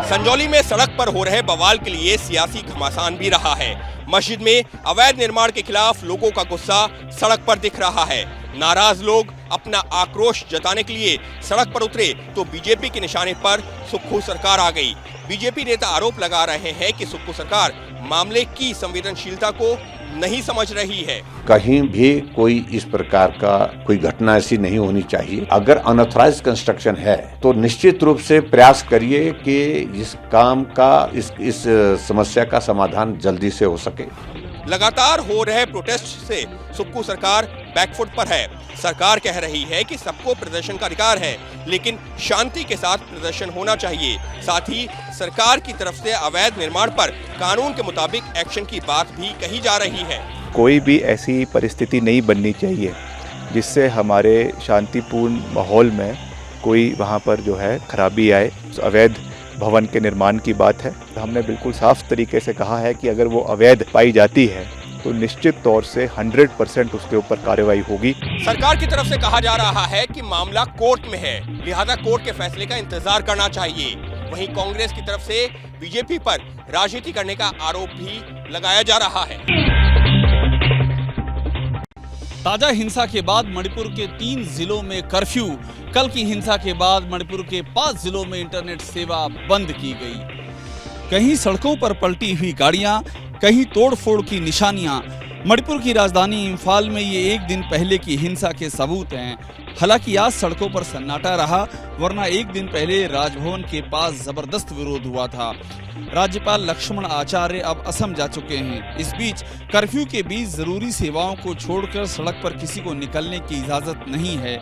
संजौली में सड़क पर हो रहे बवाल के लिए सियासी घमासान भी रहा है। मस्जिद में अवैध निर्माण के खिलाफ लोगों का गुस्सा सड़क पर दिख रहा है। नाराज लोग अपना आक्रोश जताने के लिए सड़क पर उतरे तो बीजेपी के निशाने पर सुक्खू सरकार आ गई। बीजेपी नेता आरोप लगा रहे हैं कि सुक्खू सरकार मामले की संवेदनशीलता को नहीं समझ रही है। कहीं भी कोई इस प्रकार का कोई घटना ऐसी नहीं होनी चाहिए। अगर अनऑथराइज कंस्ट्रक्शन है तो निश्चित रूप से प्रयास करिए कि इस काम का इस समस्या का समाधान जल्दी से हो सके। लगातार हो रहे प्रोटेस्ट से सुक्खू सरकार बैकफुट पर है। सरकार कह रही है कि सबको प्रदर्शन का अधिकार है, लेकिन शांति के साथ प्रदर्शन होना चाहिए। साथ ही सरकार की तरफ से अवैध निर्माण पर कानून के मुताबिक एक्शन की बात भी कही जा रही है। कोई भी ऐसी परिस्थिति नहीं बननी चाहिए जिससे हमारे शांतिपूर्ण माहौल में कोई वहाँ पर जो है खराबी आए। अवैध भवन के निर्माण की बात है। हमने बिल्कुल साफ तरीके से कहा है कि अगर वो अवैध पाई जाती है तो निश्चित तौर से 100% उसके ऊपर कार्रवाई होगी। सरकार की तरफ से कहा जा रहा है कि मामला कोर्ट में है, लिहाजा कोर्ट के फैसले का इंतजार करना चाहिए। वहीं कांग्रेस की तरफ से बीजेपी पर राजनीति करने का आरोप भी लगाया जा रहा है। ताजा हिंसा के बाद मणिपुर के 3 जिलों में कर्फ्यू। कल की हिंसा के बाद मणिपुर के 5 जिलों में इंटरनेट सेवा बंद की गई। कहीं सड़कों पर पलटी हुई गाड़ियां, कहीं तोड़फोड़ की निशानियां। मणिपुर की राजधानी इंफाल में ये एक दिन पहले की हिंसा के सबूत हैं। हालांकि आज सड़कों पर सन्नाटा रहा, वरना एक दिन पहले राजभवन के पास जबरदस्त विरोध हुआ था। राज्यपाल लक्ष्मण आचार्य अब असम जा चुके हैं। इस बीच कर्फ्यू के बीच जरूरी सेवाओं को छोड़कर सड़क पर किसी को निकलने की इजाजत नहीं है।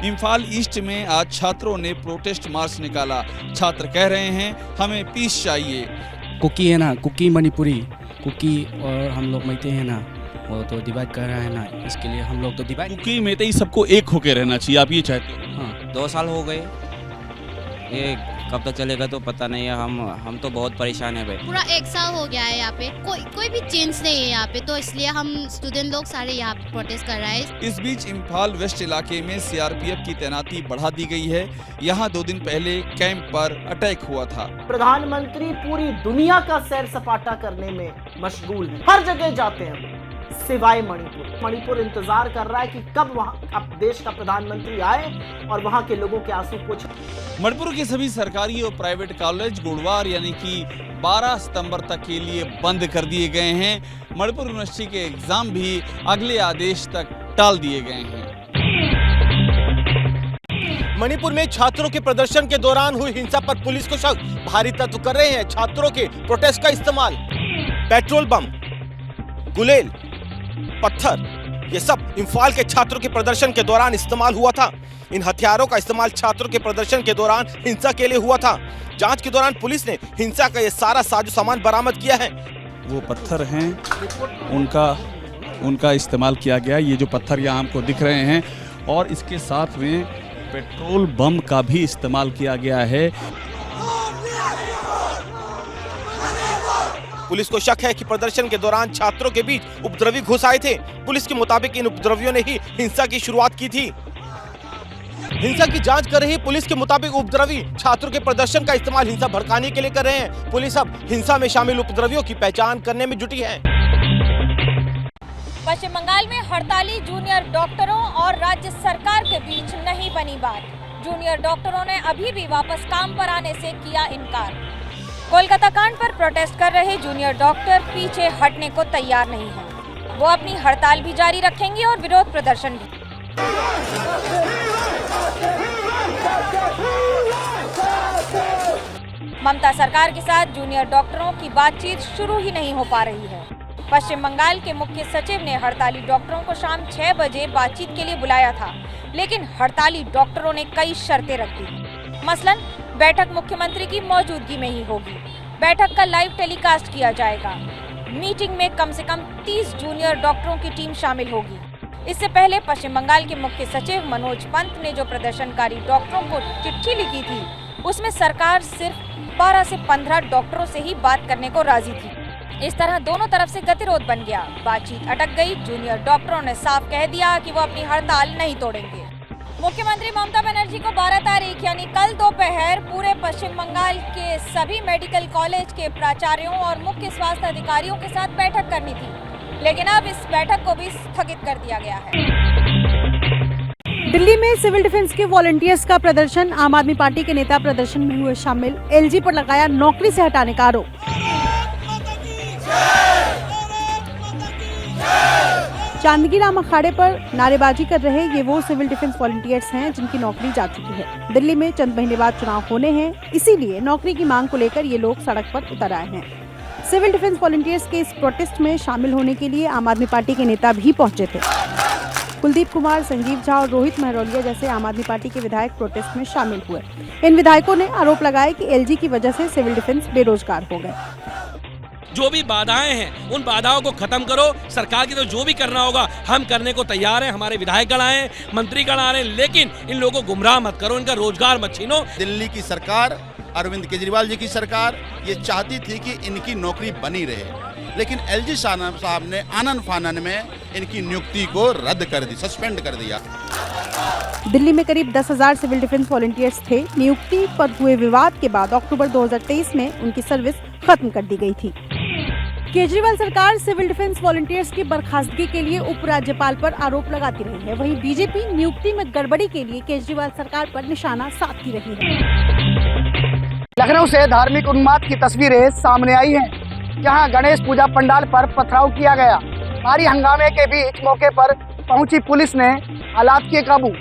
इंफाल ईस्ट में आज छात्रों ने प्रोटेस्ट मार्च निकाला। छात्र कह रहे हैं, हमें पीस चाहिए। कुकी है ना, कुकी मणिपुरी, कुकी और हम लोग मैते हैं ना, वो तो डिवाइड कर रहा है ना, इसके लिए हम लोग तो डिवाइड। कुकी मेते सबको एक होके रहना चाहिए, आप ये चाहते हो? हाँ, 2 साल हो गए, ये कब तक चलेगा तो पता नहीं है। हम तो बहुत परेशान है भाई। पूरा 1 साल हो गया है यहाँ पे, कोई भी चेंज नहीं है यहाँ पे, तो इसलिए हम स्टूडेंट लोग सारे यहाँ पे प्रोटेस्ट कर रहे हैं। इस बीच इंफाल वेस्ट इलाके में सीआरपीएफ की तैनाती बढ़ा दी गई है। यहाँ 2 दिन पहले कैंप पर अटैक हुआ था। प्रधानमंत्री पूरी दुनिया का सैर सपाटा करने में मशगूल है, हर जगह जाते हैं सिवाय मणिपुर। मणिपुर इंतजार कर रहा है कि कब वहां देश का प्रधानमंत्री आए और वहां के लोगों के आंसू पोंछे। मणिपुर के सभी सरकारी और प्राइवेट कॉलेज गुरुवार यानी कि 12 सितंबर तक के लिए बंद कर दिए गए हैं। मणिपुर यूनिवर्सिटी के एग्जाम भी अगले आदेश तक टाल दिए गए हैं। मणिपुर में छात्रों के प्रदर्शन के दौरान हुई हिंसा पर पुलिस को शक। भारी तत्व कर रहे हैं छात्रों के प्रोटेस्ट का इस्तेमाल। पेट्रोल बम, गुलेल, पत्थर, ये सब इंफाल के छात्रों के प्रदर्शन के दौरान इस्तेमाल हुआ था। इन हथियारों का इस्तेमाल छात्रों के प्रदर्शन के दौरान हिंसा के लिए हुआ था। जांच के दौरान पुलिस ने हिंसा का ये सारा साजो सामान बरामद किया है। वो पत्थर हैं, उनका इस्तेमाल किया गया। ये जो पत्थर यहाँ हमको दिख रहे हैं, और इसके साथ में पेट्रोल बम का भी इस्तेमाल किया गया है। पुलिस को शक है कि प्रदर्शन के दौरान छात्रों के बीच उपद्रवी घुस आए थे। पुलिस के मुताबिक इन उपद्रवियों ने ही हिंसा की शुरुआत की थी। हिंसा की जांच कर रही पुलिस के मुताबिक उपद्रवी छात्रों के प्रदर्शन का इस्तेमाल हिंसा भड़काने के लिए कर रहे हैं। पुलिस अब हिंसा में शामिल उपद्रवियों की पहचान करने में जुटी है। पश्चिम बंगाल में हड़ताली जूनियर डॉक्टरों और राज्य सरकार के बीच नहीं बनी बात। जूनियर डॉक्टरों ने अभी भी वापस काम पर आने से किया इनकार। कोलकाता कांड पर प्रोटेस्ट कर रहे जूनियर डॉक्टर पीछे हटने को तैयार नहीं हैं। वो अपनी हड़ताल भी जारी रखेंगे और विरोध प्रदर्शन भी। ममता सरकार के साथ जूनियर डॉक्टरों की बातचीत शुरू ही नहीं हो पा रही है। पश्चिम बंगाल के मुख्य सचिव ने हड़ताली डॉक्टरों को शाम 6 बजे बातचीत के लिए बुलाया था, लेकिन हड़ताली डॉक्टरों ने कई शर्तें रख दी। मसलन बैठक मुख्यमंत्री की मौजूदगी में ही होगी। बैठक का लाइव टेलीकास्ट किया जाएगा। मीटिंग में कम से कम 30 जूनियर डॉक्टरों की टीम शामिल होगी। इससे पहले पश्चिम बंगाल के मुख्य सचिव मनोज पंत ने जो प्रदर्शनकारी डॉक्टरों को चिट्ठी लिखी थी, उसमें सरकार सिर्फ 12 से 15 डॉक्टरों से ही बात करने को राजी थी। इस तरह दोनों तरफ से गतिरोध बन गया। बातचीत अटक गई। जूनियर डॉक्टरों ने साफ कह दिया कि वो अपनी हड़ताल नहीं तोड़ेंगे। मुख्यमंत्री ममता बनर्जी को 12 तारीख यानी कल दोपहर पूरे पश्चिम बंगाल के सभी मेडिकल कॉलेज के प्राचार्यों और मुख्य स्वास्थ्य अधिकारियों के साथ बैठक करनी थी, लेकिन अब इस बैठक को भी स्थगित कर दिया गया है। दिल्ली में सिविल डिफेंस के वॉलंटियर्स का प्रदर्शन। आम आदमी पार्टी के नेता प्रदर्शन में हुए शामिल। एलजी पर लगाया नौकरी से हटाने का आरोप। चांदगी राम अखाड़े पर नारेबाजी कर रहे ये वो सिविल डिफेंस वॉलंटियर्स हैं जिनकी नौकरी जा चुकी है। दिल्ली में चंद महीने बाद चुनाव होने हैं, इसीलिए नौकरी की मांग को लेकर ये लोग सड़क पर उतर आए हैं। सिविल डिफेंस वॉलंटियर्स के इस प्रोटेस्ट में शामिल होने के लिए आम आदमी पार्टी के नेता भी पहुंचे थे। कुलदीप कुमार, संजीव झा और रोहित महरौलिया जैसे आम आदमी पार्टी के विधायक प्रोटेस्ट में शामिल हुए। इन विधायकों ने आरोप लगाया कि एलजी की वजह से सिविल डिफेंस बेरोजगार हो गए। जो भी बाधाएं हैं उन बाधाओं को खत्म करो। सरकार की तो जो भी करना होगा हम करने को तैयार हैं। हमारे विधायकगण आए, मंत्रीगण आ रहे हैं, लेकिन इन लोगों को गुमराह मत करो, इनका रोजगार मत छीनो। दिल्ली की सरकार, अरविंद केजरीवाल जी की सरकार ये चाहती थी कि इनकी नौकरी बनी रहे, लेकिन एलजी साहब ने आनन फानन में इनकी नियुक्ति को रद्द कर दी, सस्पेंड कर दिया। दिल्ली में करीब 10,000 सिविल डिफेंस वॉलंटियर्स थे। नियुक्ति पर हुए विवाद के बाद अक्टूबर 2023 में उनकी सर्विस खत्म कर दी गई थी। केजरीवाल सरकार सिविल डिफेंस वॉलंटियर्स की बर्खास्तगी के लिए उपराज्यपाल पर आरोप लगाती रही है। वहीं बीजेपी नियुक्ति में गड़बड़ी के लिए केजरीवाल सरकार पर निशाना साधती रही है। लखनऊ से धार्मिक उन्माद की तस्वीरें सामने आई हैं, जहां गणेश पूजा पंडाल पर पथराव किया गया। भारी हंगामे के बीच मौके पर पहुंची पुलिस ने हालात किए काबू।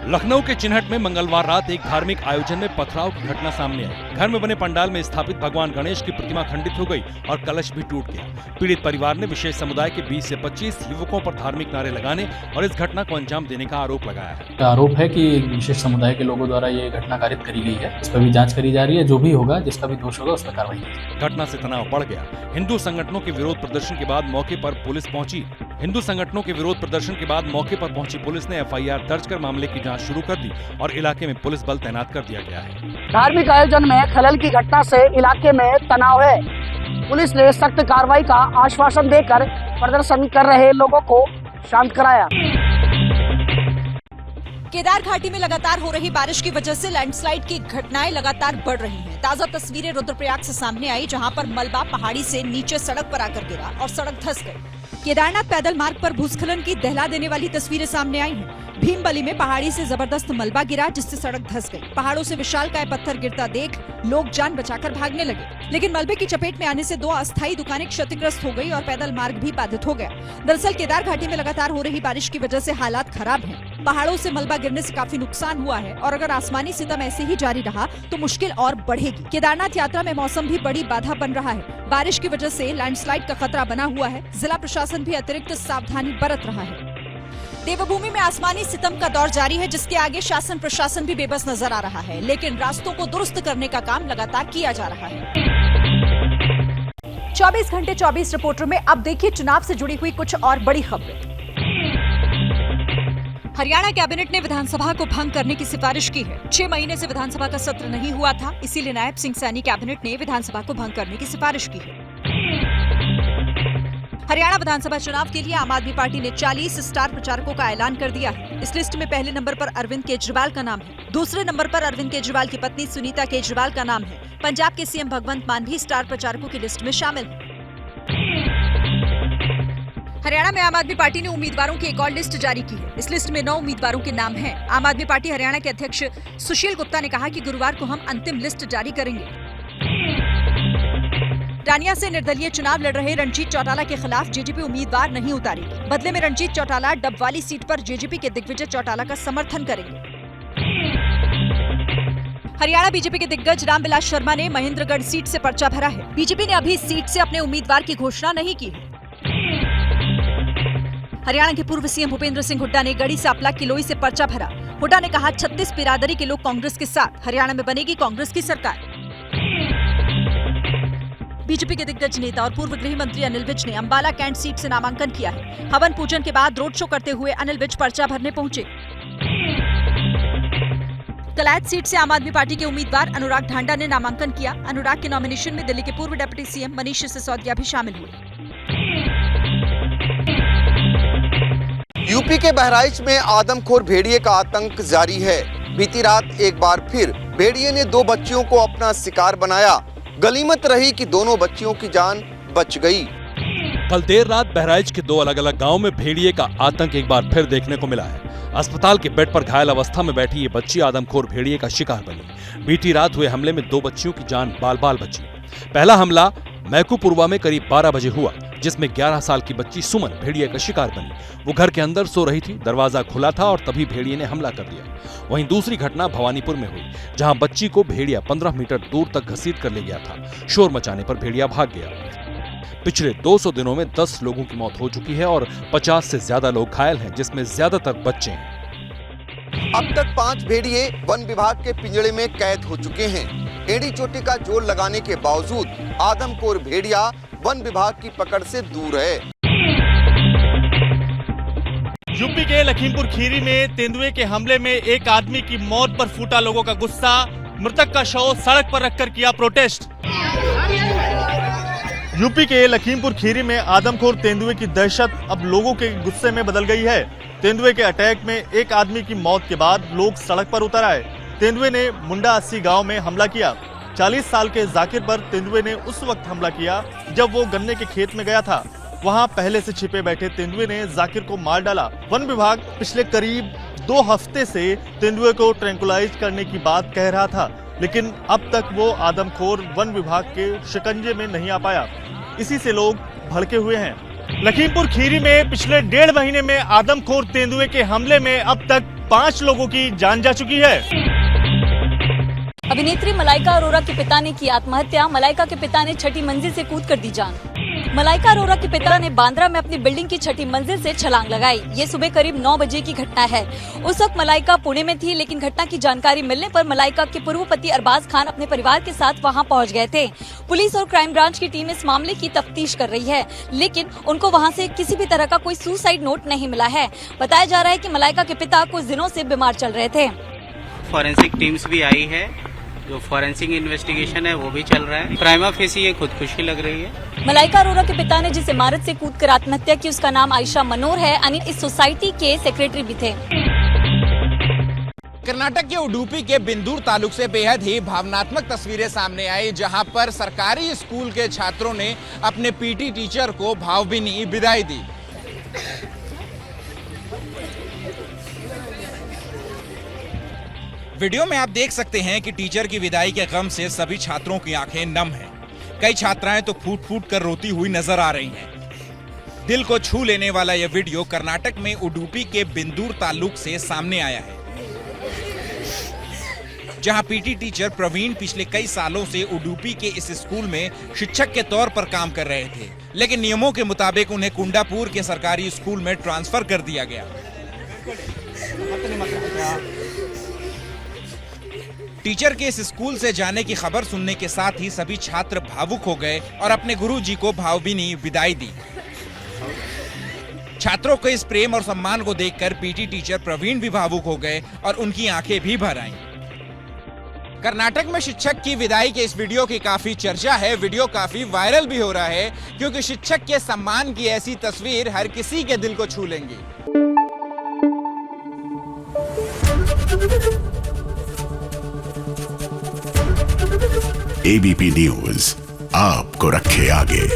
लखनऊ के चिन्हट में मंगलवार रात एक धार्मिक आयोजन में पथराव की घटना सामने आई। घर में बने पंडाल में स्थापित भगवान गणेश की प्रतिमा खंडित हो गई और कलश भी टूट गया। पीड़ित परिवार ने विशेष समुदाय के 20 से 25 युवकों पर धार्मिक नारे लगाने और इस घटना को अंजाम देने का आरोप लगाया है। आरोप है कि विशेष समुदाय के लोगों द्वारा ये घटना कारित करी गई है। इस पर भी जाँच करी जा रही है। जो भी होगा, जिसका भी दोष होगा, उस पर कार्रवाई की। घटना से तनाव बढ़ गया। हिंदू संगठनों के विरोध प्रदर्शन के बाद मौके पर पुलिस पहुंची। पुलिस ने एफआईआर दर्ज कर मामले की जांच शुरू कर दी और इलाके में पुलिस बल तैनात कर दिया गया है। धार्मिक आयोजन में खलल की घटना से इलाके में तनाव है। पुलिस ने सख्त कार्रवाई का आश्वासन देकर प्रदर्शन कर रहे लोगों को शांत कराया। केदार घाटी में लगातार हो रही बारिश की वजह से लैंडस्लाइड की घटनाएं लगातार बढ़ रही हैं। ताजा तस्वीरें रुद्रप्रयाग से सामने आई, जहां पर मलबा पहाड़ी से नीचे सड़क पर आकर गिरा और सड़क धंस गई। केदारनाथ पैदल मार्ग पर भूस्खलन की दहला देने वाली तस्वीरें सामने आई हैं। भीमबली में पहाड़ी से जबरदस्त मलबा गिरा, जिससे सड़क धंस गई। पहाड़ों से विशालकाय पत्थर गिरता देख लोग जान बचाकर भागने लगे, लेकिन मलबे की चपेट में आने से 2 अस्थायी दुकानें क्षतिग्रस्त हो गई और पैदल मार्ग भी बाधित हो गया। दरअसल केदार घाटी में लगातार हो रही बारिश की वजह से हालात खराब हैं। पहाड़ों से मलबा गिरने से काफी नुकसान हुआ है और अगर आसमानी सितम ऐसे ही जारी रहा तो मुश्किल और बढ़ेगी। केदारनाथ यात्रा में मौसम भी बड़ी बाधा बन रहा है। बारिश की वजह से लैंडस्लाइड का खतरा बना हुआ है। जिला प्रशासन भी अतिरिक्त सावधानी बरत रहा है। देवभूमि में आसमानी सितम का दौर जारी है, जिसके आगे शासन प्रशासन भी बेबस नजर आ रहा है, लेकिन रास्तों को दुरुस्त करने का काम लगातार किया जा रहा है। 24 घंटे 24 रिपोर्टर में अब देखिए चुनाव से जुड़ी हुई कुछ और बड़ी खबरें। हरियाणा कैबिनेट ने विधानसभा को भंग करने की सिफारिश की है। 6 महीने से विधानसभा का सत्र नहीं हुआ था, इसीलिए नायब सिंह सैनी कैबिनेट ने विधानसभा को भंग करने की सिफारिश की है। हरियाणा विधानसभा चुनाव के लिए आम आदमी पार्टी ने 40 स्टार प्रचारकों का ऐलान कर दिया है। इस लिस्ट में पहले नंबर पर अरविंद केजरीवाल का नाम है। दूसरे नंबर पर अरविंद केजरीवाल की पत्नी सुनीता केजरीवाल का नाम है। पंजाब के सीएम भगवंत मान भी स्टार प्रचारकों की लिस्ट में शामिल है। हरियाणा में आम आदमी पार्टी ने उम्मीदवारों की एक और लिस्ट जारी की है। इस लिस्ट में 9 उम्मीदवारों के नाम हैं। आम आदमी पार्टी हरियाणा के अध्यक्ष सुशील गुप्ता ने कहा कि गुरुवार को हम अंतिम लिस्ट जारी करेंगे। रानिया से निर्दलीय चुनाव लड़ रहे रणजीत चौटाला के खिलाफ जेजेपी उम्मीदवार नहीं उतारेगी। बदले में रणजीत चौटाला डबवाली सीट पर जेजेपी के दिग्विजय चौटाला का समर्थन करेंगे। हरियाणा बीजेपी के दिग्गज रामविलास शर्मा ने महेंद्रगढ़ सीट से पर्चा भरा है। बीजेपी ने अभी इस सीट से अपने उम्मीदवार की घोषणा नहीं की है। हरियाणा के पूर्व सीएम भूपेंद्र सिंह हुड्डा ने गढ़ी सापला किलोई से पर्चा भरा। हुड्डा ने कहा 36 बिरादरी के लोग कांग्रेस के साथ, हरियाणा में बनेगी कांग्रेस की सरकार। बीजेपी के दिग्गज नेता और पूर्व गृह मंत्री अनिल विज ने अंबाला कैंट सीट से नामांकन किया है। हवन पूजन के बाद रोड शो करते हुए अनिल विज पर्चा भरने पहुंचे। कलायत सीट से आम आदमी पार्टी के उम्मीदवार अनुराग ढांडा ने नामांकन किया। अनुराग के नॉमिनेशन में दिल्ली के पूर्व डिप्टी सीएम मनीष सिसोदिया भी शामिल हुए। यूपी के बहराइच में आदमखोर भेड़िए का आतंक जारी है। बीती रात एक बार फिर भेड़िए ने 2 बच्चियों को अपना शिकार बनाया। गनीमत रही कि दोनों बच्चियों की जान बच गई। कल देर रात बहराइच के 2 अलग अलग गांवों में भेड़िए का आतंक एक बार फिर देखने को मिला है। अस्पताल के बेड पर घायल अवस्था में बैठी ये बच्ची आदमखोर भेड़िए का शिकार बनी। बीती रात हुए हमले में 2 बच्चियों की जान बाल बाल बची। पहला हमला मैकूपुरवा में करीब 12 बजे हुआ, जिसमें 11 साल की बच्ची सुमन भेड़िए का शिकार बनी। वो घर के अंदर सो रही थी, दरवाजा खुला था और तभी भेड़िए ने हमला कर दिया। वहीं दूसरी घटना भवानीपुर में हुई, जहां बच्ची को भेड़िया 15 मीटर दूर तक घसीट कर ले गया था। शोर मचाने पर भेड़िया भाग गया। पिछले 200 दिनों में 10 लोगों की मौत हो चुकी है और 50 से ज्यादा लोग घायल हैं, जिसमें ज्यादातर बच्चे हैं। अब तक 5 भेड़िए वन विभाग के पिंजड़े में कैद हो चुके हैं। एड़ी चोटी का जोर लगाने के बावजूद आदमखोर भेड़िया वन विभाग की पकड़ से दूर है। यूपी के लखीमपुर खीरी में तेंदुए के हमले में एक आदमी की मौत पर फूटा लोगों का गुस्सा। मृतक का शव सड़क पर रखकर किया प्रोटेस्ट। यूपी के लखीमपुर खीरी में आदमखोर तेंदुए की दहशत अब लोगों के गुस्से में बदल गई है। तेंदुए के अटैक में एक आदमी की मौत के बाद लोग सड़क पर उतर आए। तेंदुए ने मुंडा 80 गांव में हमला किया। 40 साल के जाकिर पर तेंदुए ने उस वक्त हमला किया जब वो गन्ने के खेत में गया था। वहां पहले से छिपे बैठे तेंदुए ने जाकिर को मार डाला। वन विभाग पिछले करीब 2 हफ्ते से तेंदुए को ट्रैंकुलाइज करने की बात कह रहा था, लेकिन अब तक वो आदमखोर वन विभाग के शिकंजे में नहीं आ पाया। इसी से लोग भड़के हुए हैं। लखीमपुर खीरी में पिछले 1.5 महीने में आदमखोर तेंदुए के हमले में अब तक 5 लोगों की जान जा चुकी है। अभिनेत्री मलाइका अरोरा के पिता ने की आत्महत्या। मलाइका के पिता ने 6ठी मंजिल से कूद कर दी जान। मलाइका अरोरा के पिता ने बांद्रा में अपनी बिल्डिंग की 6ठी मंजिल से छलांग लगाई। ये सुबह करीब 9 बजे की घटना है। उस वक्त मलाइका पुणे में थी, लेकिन घटना की जानकारी मिलने पर मलाइका के पूर्व पति अरबाज खान अपने परिवार के साथ वहां पहुंच गए थे। पुलिस और क्राइम ब्रांच की टीम इस मामले की तफ्तीश कर रही है, लेकिन उनको वहां से किसी भी तरह का कोई सुसाइड नोट नहीं मिला है। बताया जा रहा है कि मलाइका के पिता कुछ दिनों से बीमार चल रहे थे। फॉरेंसिक टीम्स भी आई है, जो फॉरेंसिक इन्वेस्टिगेशन है वो भी चल रहा है। प्राइमा फेसी ये खुदकुशी लग रही है। मलाइका अरोरा के पिता ने जिस इमारत से कूदकर आत्महत्या की उसका नाम आयशा मनोर है। अनिल इस सोसाइटी के सेक्रेटरी भी थे। कर्नाटक के उडुपी के बिंदूर तालुक से बेहद ही भावनात्मक तस्वीरें सामने आई, जहां पर सरकारी स्कूल के छात्रों ने अपने पीटी टीचर को भावभीनी विदाई दी। वीडियो में आप देख सकते हैं कि टीचर की विदाई के गम से सभी छात्रों की आंखें नम हैं। कई छात्राएं तो फूट फूट कर रोती हुई नजर आ रही हैं। दिल को छू लेने वाला यह वीडियो कर्नाटक में उडुपी के बिंदूर तालुक से सामने आया है, जहां पीटी टीचर प्रवीण पिछले कई सालों से उडुपी के इस स्कूल में शिक्षक के तौर पर काम कर रहे थे, लेकिन नियमों के मुताबिक उन्हें कुंडापुर के सरकारी स्कूल में ट्रांसफर कर दिया गया। टीचर के इस स्कूल से जाने की खबर सुनने के साथ ही सभी छात्र भावुक हो गए और अपने गुरुजी को भावभीनी विदाई दी। छात्रों के इस प्रेम और सम्मान को देखकर पीटी टीचर प्रवीण भी भावुक हो गए और उनकी आंखें भी भर आईं। कर्नाटक में शिक्षक की विदाई के इस वीडियो की काफी चर्चा है। वीडियो काफी वायरल भी हो रहा है, क्योंकि शिक्षक के सम्मान की ऐसी तस्वीर हर किसी के दिल को छू लेंगी। एबीपी न्यूज आपको रखे आगे।